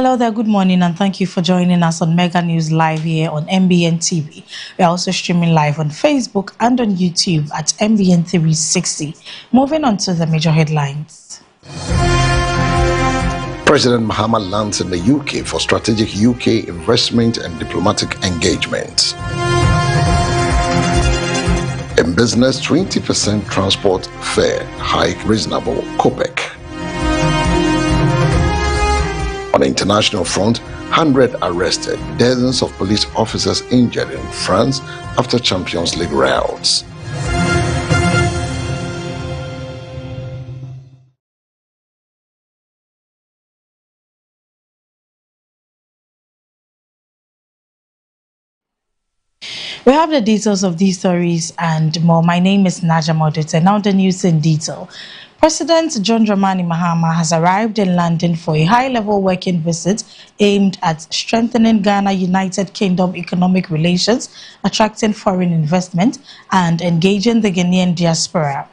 Hello there, good morning, and thank you for joining us on Mega News Live here on MBN TV. We are also streaming live on Facebook and on YouTube at MBN 360. Moving on to the major headlines. President Mahama lands in the UK for strategic UK investment and diplomatic engagement. In business, 20% transport fare hike reasonable, COPEC. On the international front, 100 arrested, dozens of police officers injured in France after Champions League riots. We have the details of these stories and more. My name is Naja Modute. Now the news in detail. President John Dramani Mahama has arrived in London for a high-level working visit aimed at strengthening Ghana-United Kingdom economic relations, attracting foreign investment, and engaging the Ghanaian diaspora.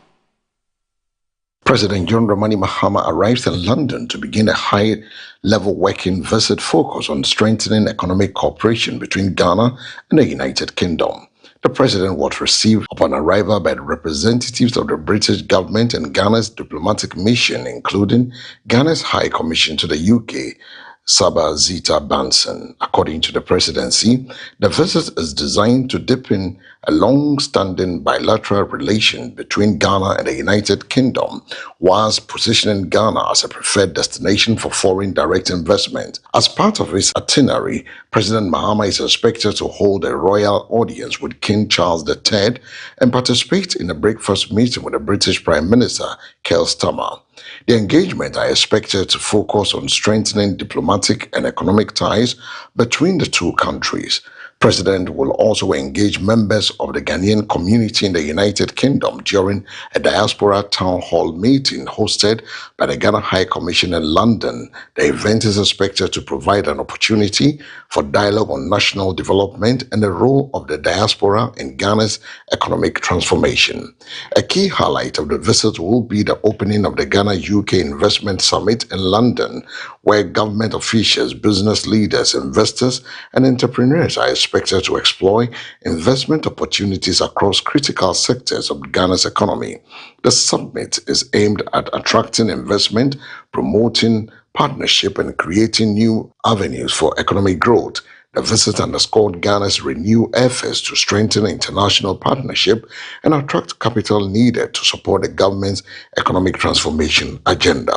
President John Dramani Mahama arrived in London to begin a high-level working visit focused on strengthening economic cooperation between Ghana and the United Kingdom. The president was received upon arrival by the representatives of the British government and Ghana's diplomatic mission, including Ghana's High Commission to the UK, Saba Zita Banson. According to the presidency, the visit is designed to deepen a long-standing bilateral relation between Ghana and the United Kingdom, whilst positioning Ghana as a preferred destination for foreign direct investment. As part of his itinerary, President Mahama is expected to hold a royal audience with King Charles III and participate in a breakfast meeting with the British Prime Minister, Keir Starmer. The engagement are expected to focus on strengthening diplomatic and economic ties between the two countries. President will also engage members of the Ghanaian community in the United Kingdom during a diaspora town hall meeting hosted by the Ghana High Commission in London. The event is expected to provide an opportunity for dialogue on national development and the role of the diaspora in Ghana's economic transformation. A key highlight of the visit will be the opening of the Ghana-UK Investment Summit in London, where government officials, business leaders, investors, and entrepreneurs are expected to explore investment opportunities across critical sectors of Ghana's economy. The summit is aimed at attracting investment, promoting partnership, and creating new avenues for economic growth. The visit underscored Ghana's renewed efforts to strengthen international partnership and attract capital needed to support the government's economic transformation agenda.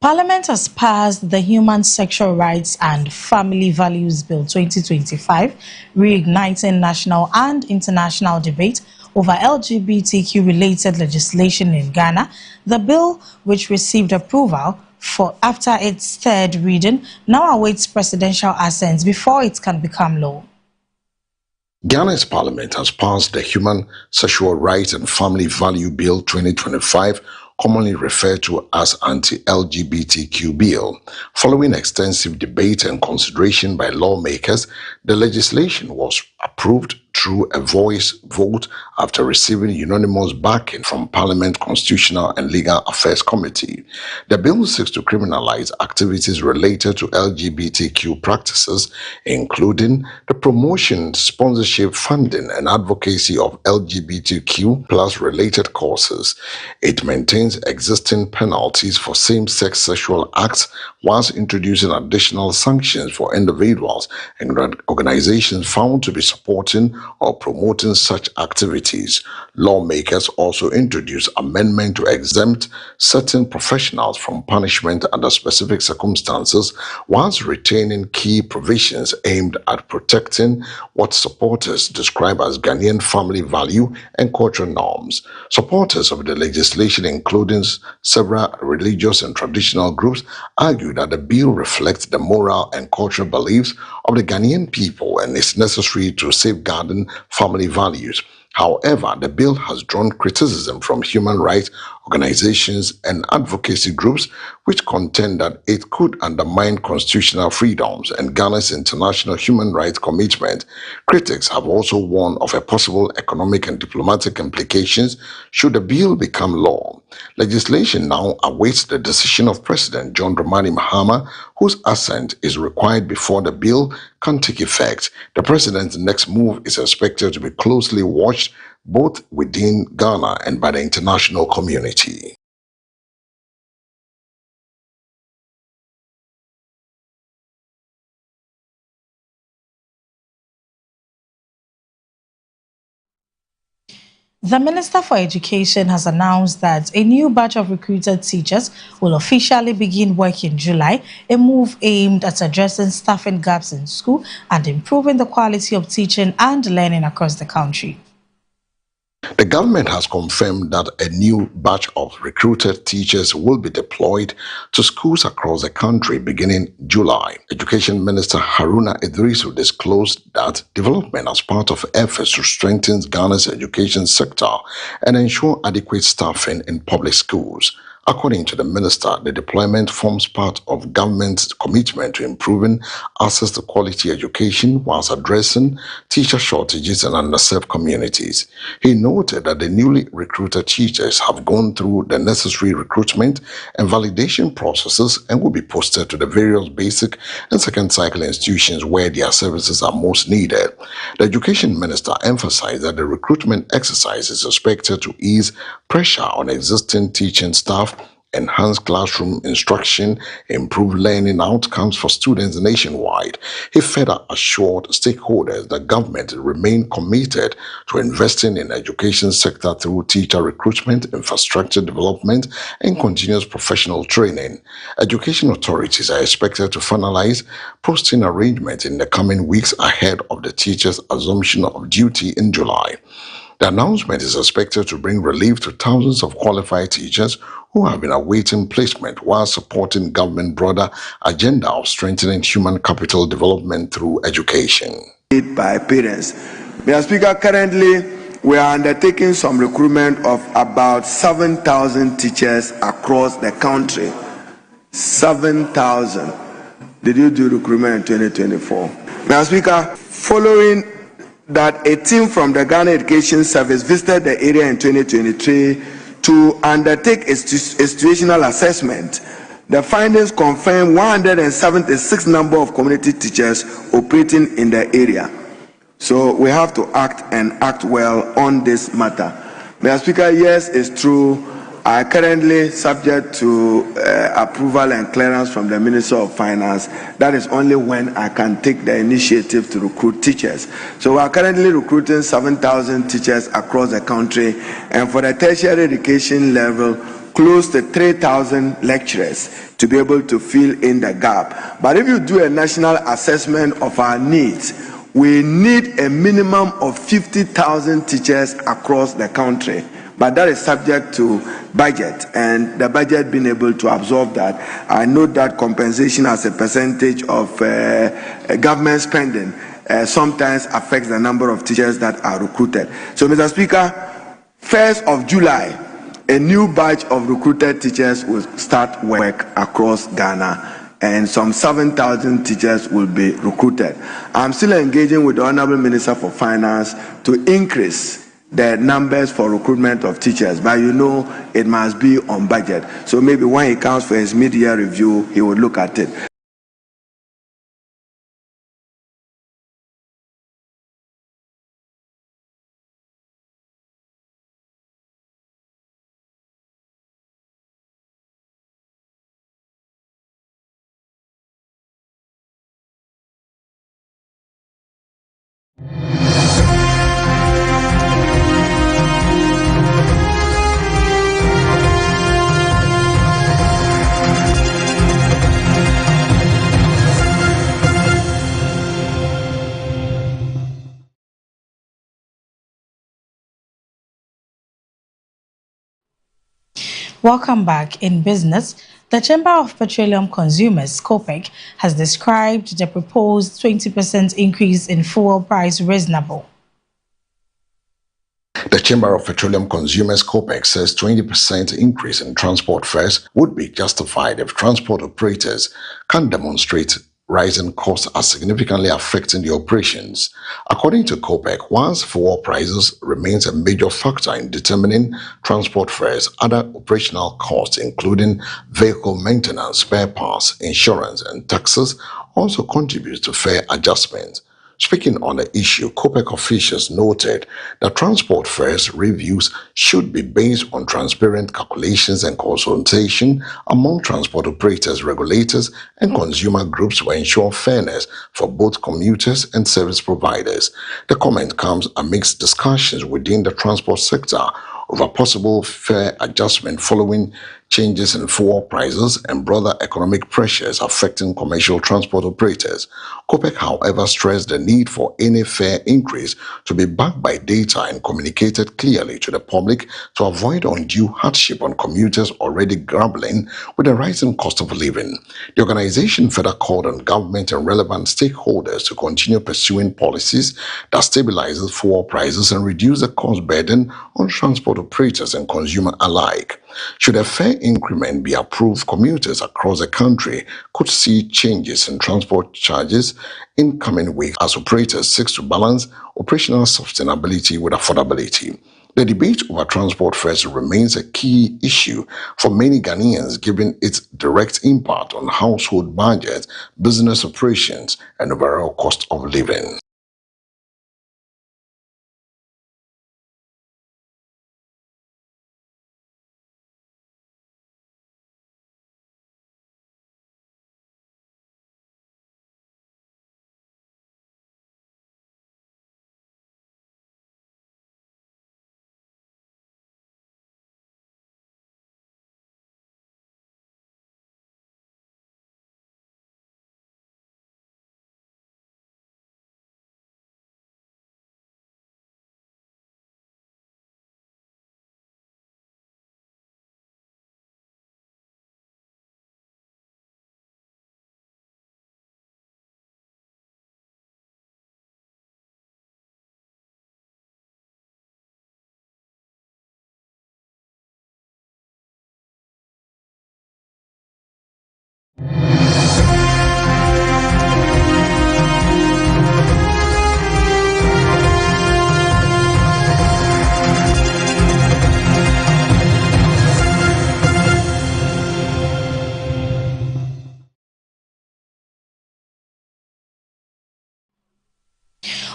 Parliament has passed the Human Sexual Rights and Family Values Bill 2025, reigniting national and international debate over LGBTQ-related legislation in Ghana. The bill, which received approval after its third reading, now awaits presidential assent before it can become law. Ghana's parliament has passed the Human Sexual Rights and Family Value Bill 2025, commonly referred to as Anti-LGBTQ Bill. Following extensive debate and consideration by lawmakers, the legislation was approved through a voice vote after receiving unanimous backing from Parliament Constitutional and Legal Affairs Committee. The bill seeks to criminalize activities related to LGBTQ practices, including the promotion, sponsorship, funding, and advocacy of LGBTQ plus related causes. It maintains existing penalties for same-sex sexual acts whilst introducing additional sanctions for individuals and organizations found to be supporting or promoting such activities. Lawmakers also introduced amendment to exempt certain professionals from punishment under specific circumstances, whilst retaining key provisions aimed at protecting what supporters describe as Ghanaian family value and cultural norms. Supporters of the legislation, including several religious and traditional groups, argue that the bill reflects the moral and cultural beliefs of the Ghanaian people and is necessary to safeguarding family values. However, the bill has drawn criticism from human rights organizations and advocacy groups which contend that it could undermine constitutional freedoms and Ghana's international human rights commitment. Critics have also warned of a possible economic and diplomatic implications should the bill become law. Legislation now awaits the decision of President John Dramani Mahama, whose assent is required before the bill can take effect. The president's next move is expected to be closely watched both within Ghana and by the international community. The Minister for Education has announced that a new batch of recruited teachers will officially begin work in July, a move aimed at addressing staffing gaps in school and improving the quality of teaching and learning across the country. The government has confirmed that a new batch of recruited teachers will be deployed to schools across the country beginning July. Education Minister Haruna Idrisu disclosed that development as part of efforts to strengthen Ghana's education sector and ensure adequate staffing in public schools. According to the minister, the deployment forms part of government's commitment to improving access to quality education whilst addressing teacher shortages in underserved communities. He noted that the newly recruited teachers have gone through the necessary recruitment and validation processes and will be posted to the various basic and second cycle institutions where their services are most needed. The education minister emphasized that the recruitment exercise is expected to ease pressure on existing teaching staff, enhance classroom instruction, improve learning outcomes for students nationwide. He further assured stakeholders that government remain committed to investing in the education sector through teacher recruitment, infrastructure development, and continuous professional training. Education authorities are expected to finalize posting arrangements in the coming weeks ahead of the teachers' assumption of duty in July. The announcement is expected to bring relief to thousands of qualified teachers who have been awaiting placement while supporting government's broader agenda of strengthening human capital development through education. By parents. Mr. Speaker, currently we are undertaking some recruitment of about 7,000 teachers across the country. 7,000. Did you do recruitment in 2024? Mr. Speaker, following that a team from the Ghana Education Service visited the area in 2023 to undertake a situational assessment. The findings confirm 176 number of community teachers operating in the area. So we have to act and act well on this matter. Mr. Speaker, yes, it's true. I currently subject to approval and clearance from the Minister of Finance. That is only when I can take the initiative to recruit teachers. So we are currently recruiting 7,000 teachers across the country, and for the tertiary education level, close to 3,000 lecturers to be able to fill in the gap. But if you do a national assessment of our needs, we need a minimum of 50,000 teachers across the country. But that is subject to budget, and the budget being able to absorb that. I note that compensation as a percentage of government spending sometimes affects the number of teachers that are recruited. So, Mr. Speaker, 1st of July, a new batch of recruited teachers will start work across Ghana, and some 7,000 teachers will be recruited. I'm still engaging with the Honorable Minister for Finance to increase the numbers for recruitment of teachers, but you know it must be on budget. So maybe when he comes for his mid-year review, he will look at it. Welcome back. In business, the Chamber of Petroleum Consumers, COPEC, has described the proposed 20% increase in fuel price reasonable. The Chamber of Petroleum Consumers COPEC says 20% increase in transport fares would be justified if transport operators can demonstrate rising costs are significantly affecting the operations. According to COPEC, whilst fuel prices remains a major factor in determining transport fares, other operational costs including vehicle maintenance, spare parts, insurance and taxes also contribute to fare adjustments. Speaking on the issue, COPEC officials noted that transport fares reviews should be based on transparent calculations and consultation among transport operators, regulators, and consumer groups to ensure fairness for both commuters and service providers. The comment comes amidst discussions within the transport sector over possible fare adjustment following changes in fuel prices and broader economic pressures affecting commercial transport operators. COPEC, however, stressed the need for any fare increase to be backed by data and communicated clearly to the public to avoid undue hardship on commuters already grappling with the rising cost of living. The organization further called on government and relevant stakeholders to continue pursuing policies that stabilizes fuel prices and reduce the cost burden on transport operators and consumers alike. Should a fare increment be approved, commuters across the country could see changes in transport charges in coming weeks as operators seek to balance operational sustainability with affordability. The debate over transport fares remains a key issue for many Ghanaians given its direct impact on household budgets, business operations, and overall cost of living.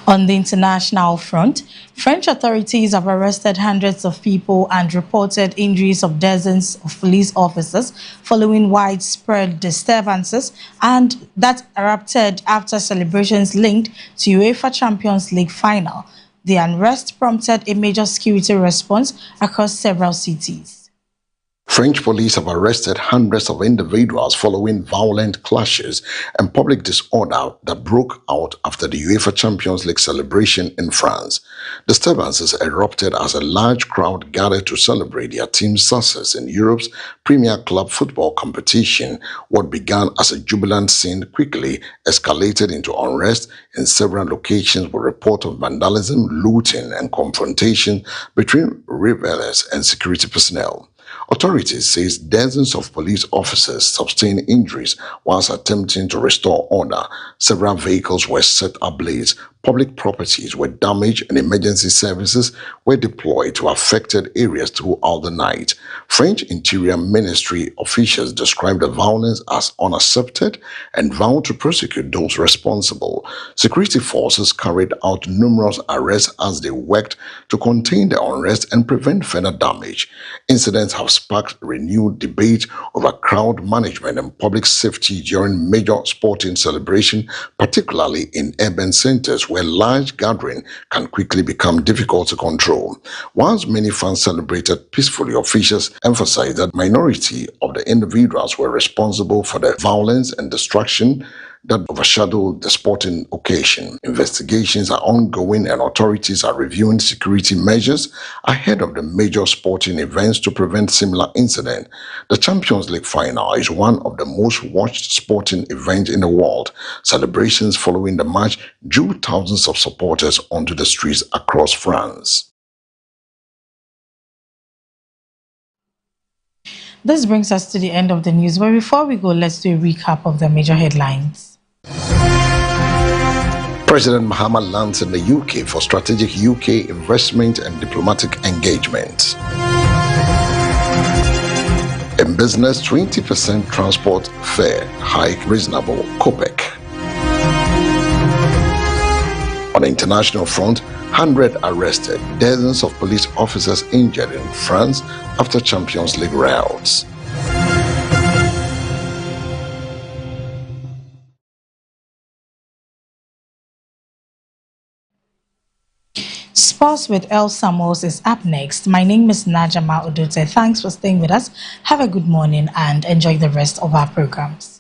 On the international front, French authorities have arrested hundreds of people and reported injuries of dozens of police officers following widespread disturbances and that erupted after celebrations linked to UEFA Champions League final. The unrest prompted a major security response across several cities. French police have arrested hundreds of individuals following violent clashes and public disorder that broke out after the UEFA Champions League celebration in France. Disturbances erupted as a large crowd gathered to celebrate their team's success in Europe's Premier Club football competition. What began as a jubilant scene quickly escalated into unrest in several locations with reports of vandalism, looting, and confrontation between revelers and security personnel. Authorities say dozens of police officers sustained injuries whilst attempting to restore order. Several vehicles were set ablaze, public properties were damaged, and emergency services were deployed to affected areas throughout the night. French Interior Ministry officials described the violence as unacceptable and vowed to prosecute those responsible. Security forces carried out numerous arrests as they worked to contain the unrest and prevent further damage. Incidents have sparked renewed debate over crowd management and public safety during major sporting celebrations, particularly in urban centers where large gatherings can quickly become difficult to control. Whilst many fans celebrated peacefully, officials emphasized that minority of the individuals were responsible for the violence and destruction that overshadowed the sporting occasion. Investigations are ongoing and authorities are reviewing security measures ahead of the major sporting events to prevent similar incidents. The Champions League final is one of the most watched sporting events in the world. Celebrations following the match drew thousands of supporters onto the streets across France. This brings us to the end of the news, but before we go, let's do a recap of the major headlines. President Mahama lands in the UK for strategic UK investment and diplomatic engagement. In business, 20% transport fare hike reasonable, COPEC. On the international front, 100 arrested, dozens of police officers injured in France after Champions League riots. Sports with El Samuels is up next. My name is Najama Odute. Thanks for staying with us. Have a good morning and enjoy the rest of our programs.